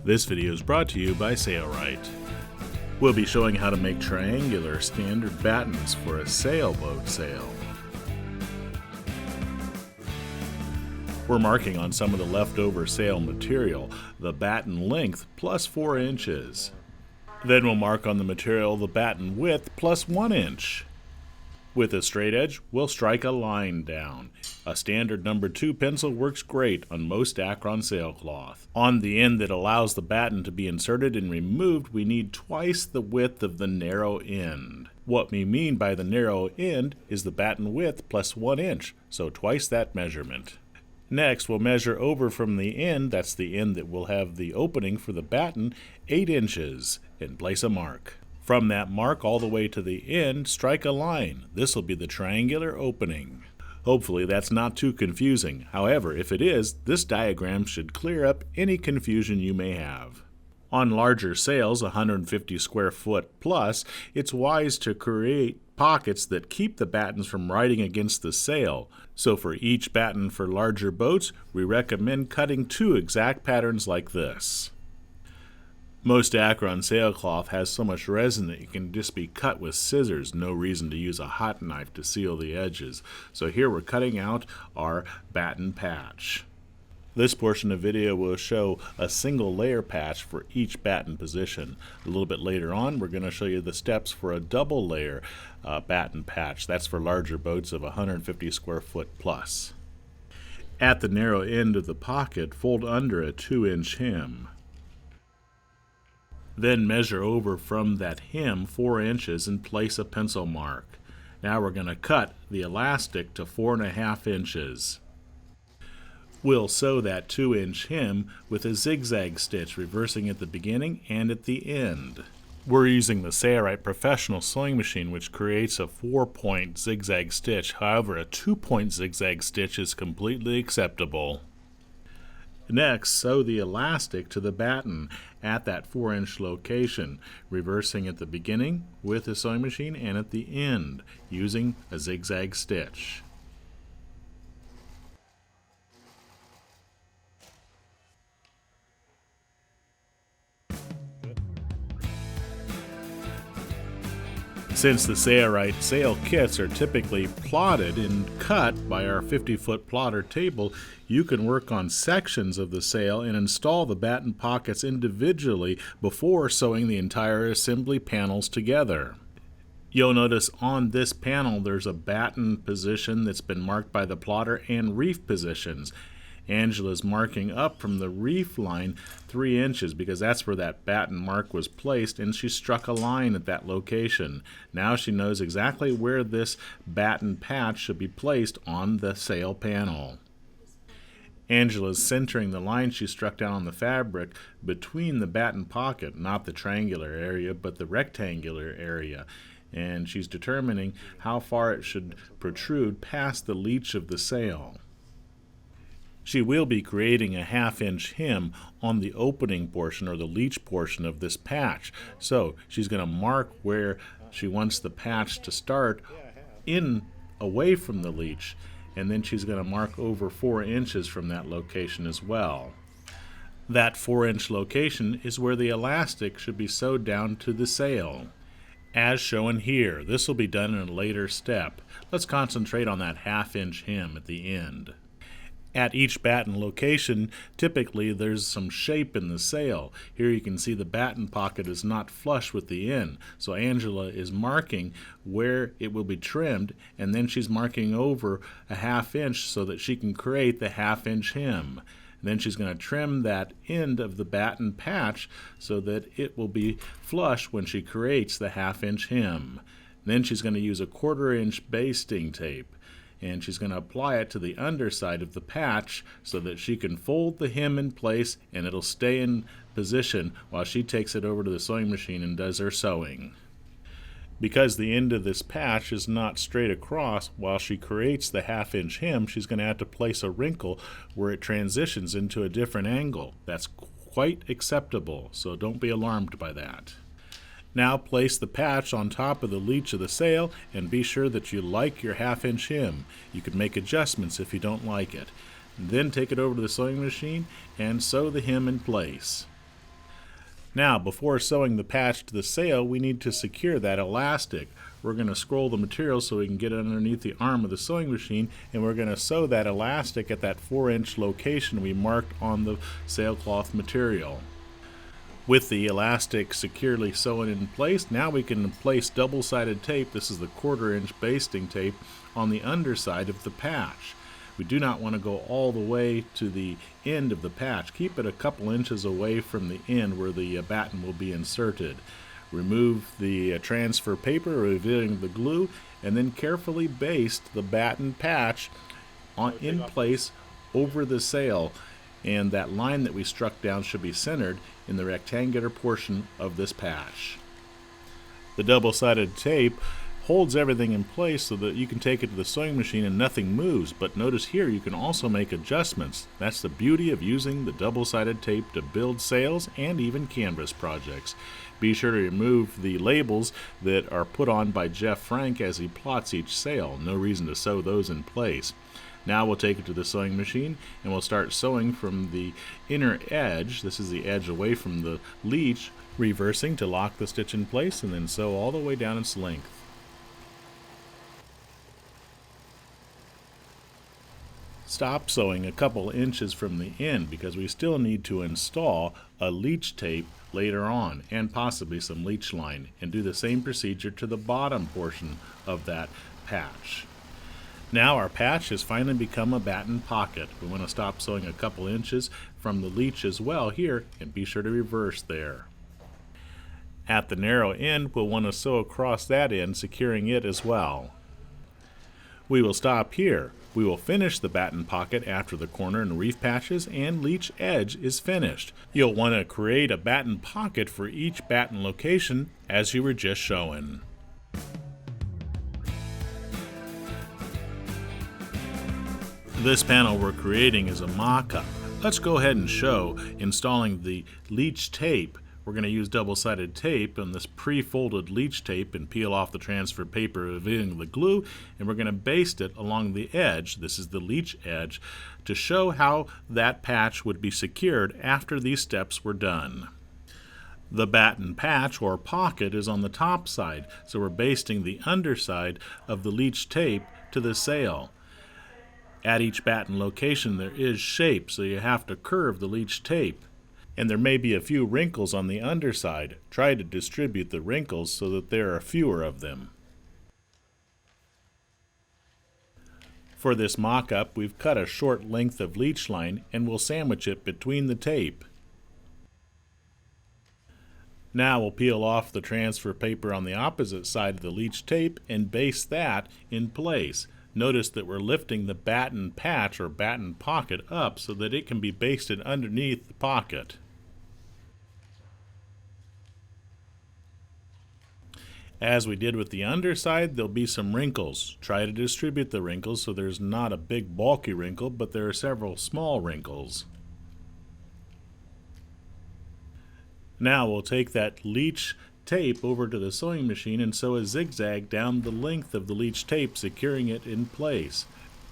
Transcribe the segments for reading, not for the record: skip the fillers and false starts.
This video is brought to you by Sailrite. We'll be showing how to make triangular standard battens for a sailboat sail. We're marking on some of the leftover sail material, the batten length plus 4 inches. Then we'll mark on the material the batten width plus 1 inch. With a straight edge, we'll strike a line down. A standard number 2 pencil works great on most Akron sailcloth. On the end that allows the batten to be inserted and removed, we need twice the width of the narrow end. What we mean by the narrow end is the batten width plus 1 inch, so twice that measurement. Next, we'll measure over from the end, that's the end that will have the opening for the batten, 8 inches, and place a mark. From that mark all the way to the end, strike a line. This will be the triangular opening. Hopefully that's not too confusing. However, if it is, this diagram should clear up any confusion you may have. On larger sails, 150 square foot plus, it's wise to create pockets that keep the battens from riding against the sail. So for each batten for larger boats, we recommend cutting 2 exact patterns like this. Most Akron sailcloth has so much resin that it can just be cut with scissors, no reason to use a hot knife to seal the edges. So here we're cutting out our batten patch. This portion of the video will show a single layer patch for each batten position. A little bit later on, we're going to show you the steps for a double layer batten patch. That's for larger boats of 150 square foot plus. At the narrow end of the pocket, fold under a 2-inch hem. Then measure over from that hem 4 inches and place a pencil mark. Now we're going to cut the elastic to 4.5 inches. We'll sew that 2-inch hem with a zigzag stitch, reversing at the beginning and at the end. We're using the Sailrite Professional Sewing Machine, which creates a 4-point zigzag stitch. However, a 2-point zigzag stitch is completely acceptable. Next, sew the elastic to the batten at that 4-inch location, reversing at the beginning with the sewing machine and at the end using a zigzag stitch. Since the Sailrite sail kits are typically plotted and cut by our 50-foot plotter table, you can work on sections of the sail and install the batten pockets individually before sewing the entire assembly panels together. You'll notice on this panel there's a batten position that's been marked by the plotter and reef positions. Angela's marking up from the reef line 3 inches because that's where that batten mark was placed, and she struck a line at that location. Now she knows exactly where this batten patch should be placed on the sail panel. Angela's centering the line she struck down on the fabric between the batten pocket, not the triangular area, but the rectangular area. And she's determining how far it should protrude past the leech of the sail. She will be creating a 1/2-inch hem on the opening portion or the leech portion of this patch. So she's going to mark where she wants the patch to start in away from the leech, and then she's going to mark over 4 inches from that location as well. That 4-inch location is where the elastic should be sewed down to the sail. As shown here, this will be done in a later step. Let's concentrate on that 1/2-inch hem at the end. At each batten location, typically there's some shape in the sail. Here you can see the batten pocket is not flush with the end, so Angela is marking where it will be trimmed, and then she's marking over a 1/2 inch so that she can create the 1/2-inch hem. Then she's going to trim that end of the batten patch so that it will be flush when she creates the 1/2-inch hem. Then she's going to use a 1/4-inch basting tape, and she's going to apply it to the underside of the patch so that she can fold the hem in place and it'll stay in position while she takes it over to the sewing machine and does her sewing. Because the end of this patch is not straight across, while she creates the 1/2-inch hem, she's going to have to place a wrinkle where it transitions into a different angle. That's quite acceptable, so don't be alarmed by that. Now place the patch on top of the leech of the sail and be sure that you like your 1/2-inch hem. You can make adjustments if you don't like it. Then take it over to the sewing machine and sew the hem in place. Now, before sewing the patch to the sail, we need to secure that elastic. We're going to scroll the material so we can get it underneath the arm of the sewing machine, and we're going to sew that elastic at that 4-inch location we marked on the sailcloth material. With the elastic securely sewn in place, now we can place double-sided tape, this is the 1/4-inch basting tape, on the underside of the patch. We do not want to go all the way to the end of the patch. Keep it a couple inches away from the end where the batten will be inserted. Remove the transfer paper, revealing the glue, and then carefully baste the batten patch in place over the sail. And that line that we struck down should be centered in the rectangular portion of this patch. The double-sided tape holds everything in place so that you can take it to the sewing machine and nothing moves, but notice here you can also make adjustments. That's the beauty of using the double-sided tape to build sails and even canvas projects. Be sure to remove the labels that are put on by Jeff Frank as he plots each sail. No reason to sew those in place. Now we'll take it to the sewing machine and we'll start sewing from the inner edge. This is the edge away from the leech, reversing to lock the stitch in place and then sew all the way down its length. Stop sewing a couple inches from the end because we still need to install a leech tape later on and possibly some leech line, and do the same procedure to the bottom portion of that patch. Now our patch has finally become a batten pocket. We want to stop sewing a couple inches from the leech as well here, and be sure to reverse there. At the narrow end, we'll want to sew across that end, securing it as well. We will stop here. We will finish the batten pocket after the corner and reef patches and leech edge is finished. You'll want to create a batten pocket for each batten location as you were just showing. This panel we're creating is a mock-up. Let's go ahead and show installing the leech tape. We're going to use double-sided tape on this pre-folded leech tape and peel off the transfer paper, revealing the glue, and we're going to baste it along the edge. This is the leech edge to show how that patch would be secured after these steps were done. The batten patch or pocket is on the top side, so we're basting the underside of the leech tape to the sail. At each batten location there is shape, so you have to curve the leech tape. And there may be a few wrinkles on the underside. Try to distribute the wrinkles so that there are fewer of them. For this mock-up, we've cut a short length of leech line and we'll sandwich it between the tape. Now we'll peel off the transfer paper on the opposite side of the leech tape and baste that in place. Notice that we're lifting the batten patch or batten pocket up so that it can be basted underneath the pocket. As we did with the underside, there'll be some wrinkles. Try to distribute the wrinkles so there's not a big bulky wrinkle, but there are several small wrinkles. Now we'll take that leech tape over to the sewing machine and sew a zigzag down the length of the leech tape, securing it in place.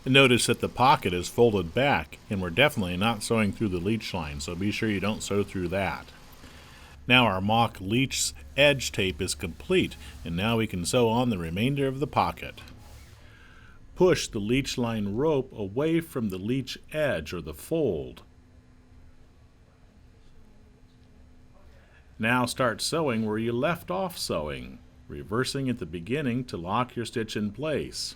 Notice that the pocket is folded back, and we're definitely not sewing through the leech line, so be sure you don't sew through that. Now our mock leech edge tape is complete, and now we can sew on the remainder of the pocket. Push the leech line rope away from the leech edge or the fold. Now start sewing where you left off sewing, reversing at the beginning to lock your stitch in place.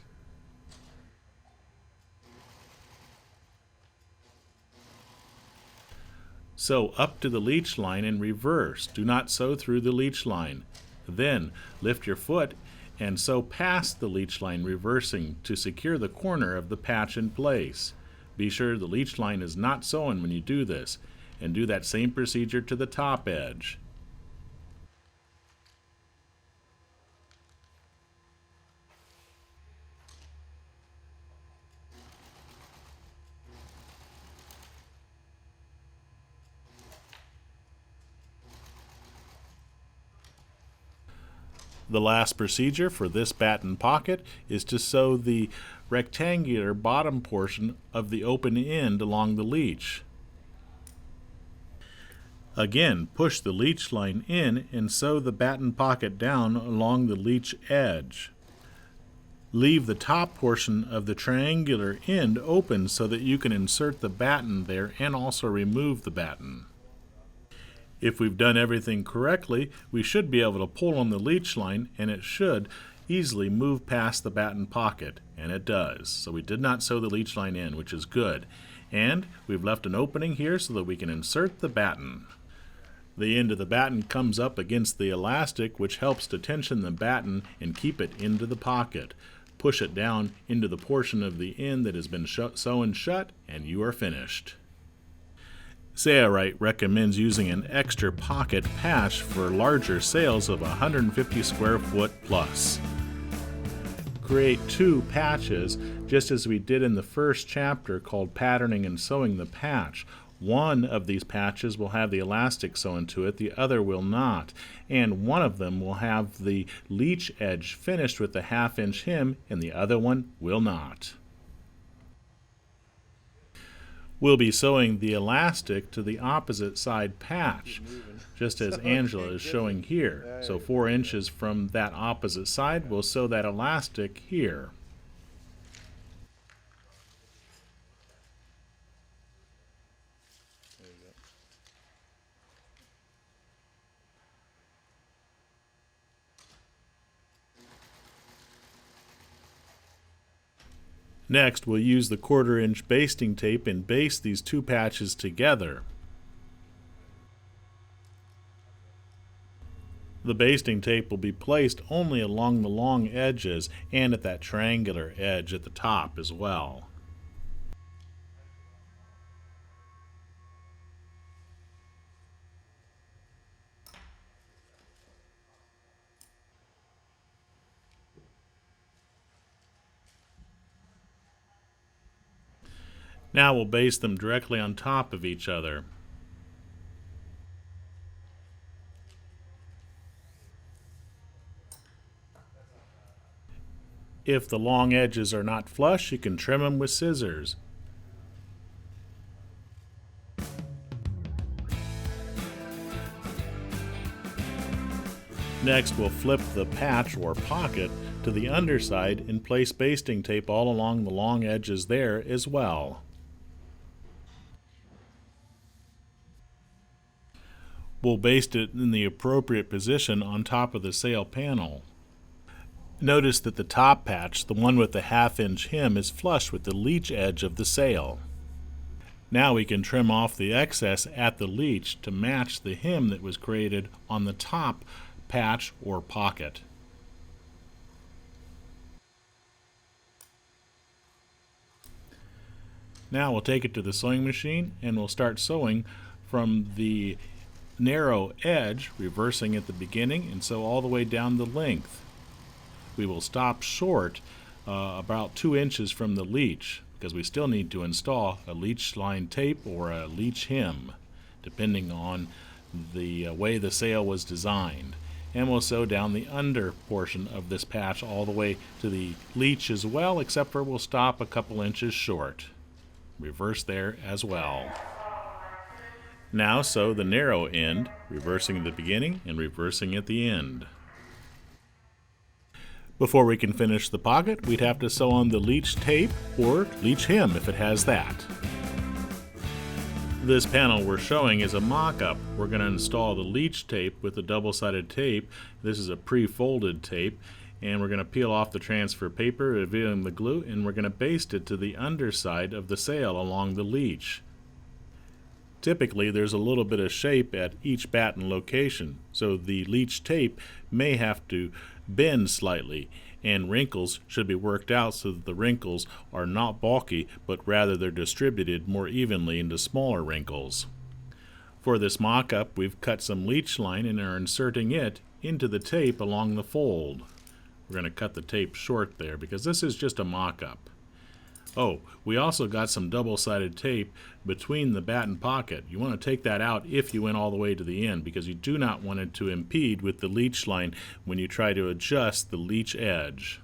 Sew up to the leech line and reverse. Do not sew through the leech line. Then lift your foot and sew past the leech line, reversing to secure the corner of the patch in place. Be sure the leech line is not sewn when you do this, and do that same procedure to the top edge. The last procedure for this batten pocket is to sew the rectangular bottom portion of the open end along the leech. Again, push the leech line in and sew the batten pocket down along the leech edge. Leave the top portion of the triangular end open so that you can insert the batten there and also remove the batten. If we've done everything correctly, we should be able to pull on the leech line and it should easily move past the batten pocket, and it does. So we did not sew the leech line in, which is good. And we've left an opening here so that we can insert the batten. The end of the batten comes up against the elastic, which helps to tension the batten and keep it into the pocket. Push it down into the portion of the end that has been sewn shut, and you are finished. Sailrite recommends using an extra pocket patch for larger sails of 150 square foot plus. Create 2 patches, just as we did in the first chapter called Patterning and Sewing the Patch. One of these patches will have the elastic sewn to it, the other will not, and one of them will have the leech edge finished with the 1/2-inch hem, and the other one will not. We'll be sewing the elastic to the opposite side patch, just as Angela is showing here. So 4 inches from that opposite side, we'll sew that elastic here. Next, we'll use the 1/4-inch basting tape and baste these 2 patches together. The basting tape will be placed only along the long edges and at that triangular edge at the top as well. Now we'll baste them directly on top of each other. If the long edges are not flush, you can trim them with scissors. Next, we'll flip the patch or pocket to the underside and place basting tape all along the long edges there as well. We'll baste it in the appropriate position on top of the sail panel. Notice that the top patch, the one with the 1/2-inch hem, is flush with the leech edge of the sail. Now we can trim off the excess at the leech to match the hem that was created on the top patch or pocket. Now we'll take it to the sewing machine and we'll start sewing from the narrow edge, reversing at the beginning, and sew all the way down the length. We will stop short about 2 inches from the leech because we still need to install a leech line tape or a leech hem, depending on the way the sail was designed. And we'll sew down the under portion of this patch all the way to the leech as well, except for we'll stop a couple inches short. Reverse there as well. Now sew the narrow end, reversing at the beginning and reversing at the end. Before we can finish the pocket, we'd have to sew on the leech tape or leech hem if it has that. This panel we're showing is a mock-up. We're going to install the leech tape with the double-sided tape. This is a pre-folded tape, and we're going to peel off the transfer paper, revealing the glue, and we're going to baste it to the underside of the sail along the leech. Typically, there's a little bit of shape at each batten location, so the leech tape may have to bend slightly, and wrinkles should be worked out so that the wrinkles are not bulky, but rather they're distributed more evenly into smaller wrinkles. For this mock-up, we've cut some leech line and are inserting it into the tape along the fold. We're going to cut the tape short there because this is just a mock-up. Oh, we also got some double-sided tape between the batten pocket. You want to take that out if you went all the way to the end because you do not want it to impede with the leech line when you try to adjust the leech edge.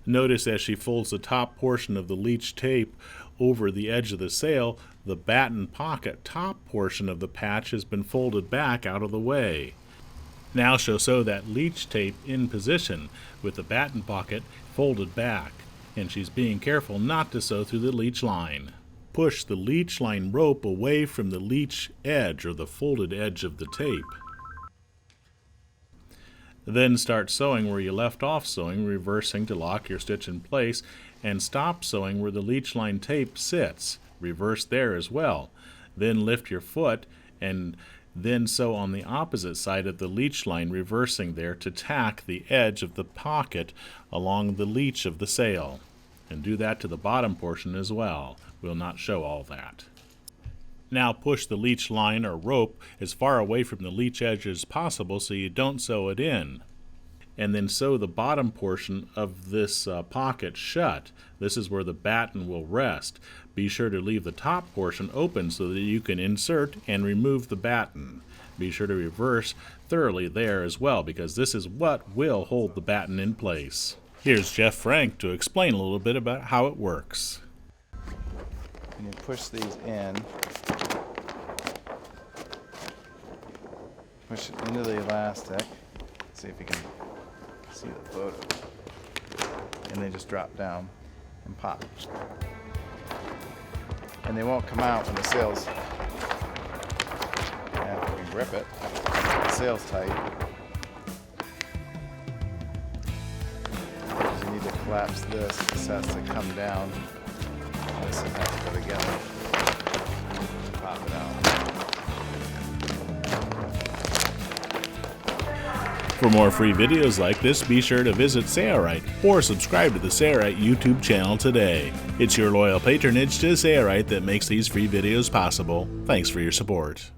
Notice as she folds the top portion of the leech tape over the edge of the sail, the batten pocket top portion of the patch has been folded back out of the way. Now she'll sew that leech tape in position with the batten pocket folded back, and she's being careful not to sew through the leech line. Push the leech line rope away from the leech edge or the folded edge of the tape. Then start sewing where you left off sewing, reversing to lock your stitch in place, and stop sewing where the leech line tape sits. Reverse there as well. Then lift your foot and then sew on the opposite side of the leech line, reversing there to tack the edge of the pocket along the leech of the sail. And do that to the bottom portion as well. We'll not show all that. Now push the leech line or rope as far away from the leech edge as possible so you don't sew it in. And then sew the bottom portion of this pocket shut. This is where the batten will rest. Be sure to leave the top portion open so that you can insert and remove the batten. Be sure to reverse thoroughly there as well, because this is what will hold the batten in place. Here's Jeff Frank to explain a little bit about how it works. And you push these in, push it into the elastic. See if you can see the photo. And they just drop down and pop. And they won't come out when the sail's, after we grip it, the sail's tight. You need to collapse this. This has to come down. This has to go together. Pop it out. For more free videos like this, be sure to visit Sailrite or subscribe to the Sailrite YouTube channel today. It's your loyal patronage to Sailrite that makes these free videos possible. Thanks for your support.